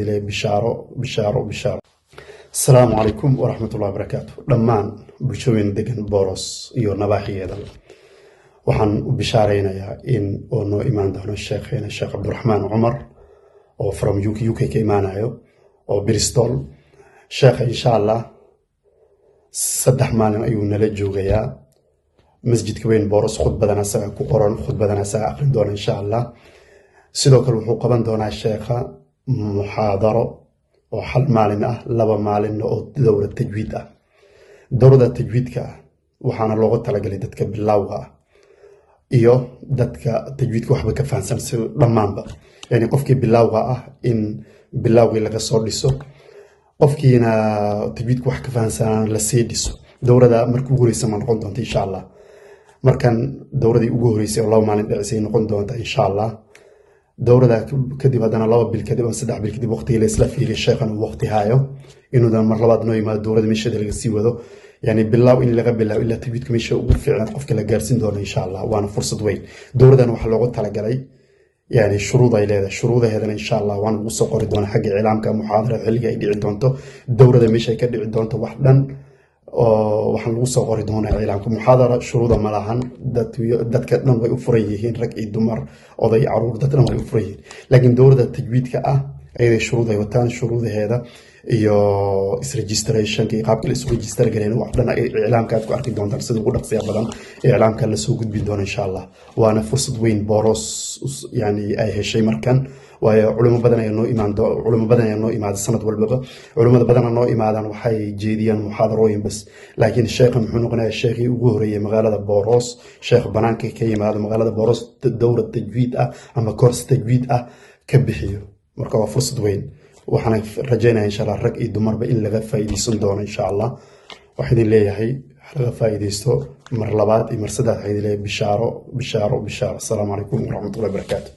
بشارة. السلام عليكم ورحمة الله وبركاته. دمان بشوين دقن بورس iyo nabaxiyada waxaan u bishaareynayaa in oo noo imaan doono sheekheena Sheekh Cabdiraxmaan Cumar oo from UK ka imaanayo oo Bristol. Sheekh insha Allah saddex maalin ayuu nala joogayaa masjidka weyn Boros khudbadana asaga ku qoran khudbadana asaga aqrin doona insha Allah. sidoo kale wuxuu qaban doonaa sheekha muxaadaro oo hal maalin ah laba maalin oo dowlad tajwiid ah. dowladda tajwiidka waxaana loogu talagalay dadka bilowga ah iyo dadka tajwiidka waxba ka fahansan si dhamaanba, yani qofkii bilowga ah in bilowgii laga soo dhiso, qofkiina tajwiidka wax ka fahansan la sii dhiso. dowladda markii ugu horeysa ma noqon doonta insha Allah, markan dowladii ugu horeysay oo laba maalin dhicisay noqon doonta insha Allah. dowladda kadib haddana laba bil kadib ama saddex bil kadib waqtiga la isla fiiriyo sheekhan uu waqti hayo inuu dan mar labaad noo yimaado dowladda meesheeda laga sii wado, yani bilow in laga bilaabo ilaa tajwiidka meesha ugu fiican qofka la gaarsiin doono insha Allah. waana fursad weyn. dowladdan waxaa loogu talagalay يعني شروط أي لهذا شروط هذا إن شاء الله وأنا وصقر دون حق إعلام كمحاضرة حلقة يدي عدونته الدورة ده مش هيكدي عدونته وحدا وحن وصقر دون إعلام كمحاضرة شروط ملاهن دت كتنا ويفريهين رك الدمر أضيع عروض دتنا ويفريهين، لكن دورة التجويد كأ أي شروط وتان شروط هذا iyo is-registration kii qaabka la isu register galeen waxdana iعلامka aad ku arki doontaan sida ugu dhaqsiya badan iعلامka la soo gudbin doona insha Allah. waana fursad weyn Boros yani ay heshay markan waayo culimo badan ayaa noo imaada sanad walba. culimada badan noo imaadaan waxay jeediyaan muxaadarooyin bas, laakiin sheekhan wuxuu noqonayaa sheekhii ugu horeeyay magaalada Boros, sheekh banaanka ka yimaado magaalada Boros dowlad tajwiid ah ama course tajwiid ah ka bixiyo. marka waa fursad weyn. waxaan rajaynayaa insha Allah rag iyo dumarba in laga faa'iideysan doono insha Allah. waxaan idin leeyahay laga faa'iideysto mar labaad iyo mar saddex. waxaan idin leeyahay bishaaro. Assalaamu calaykum waraxmatullaahi wabarakaatuh.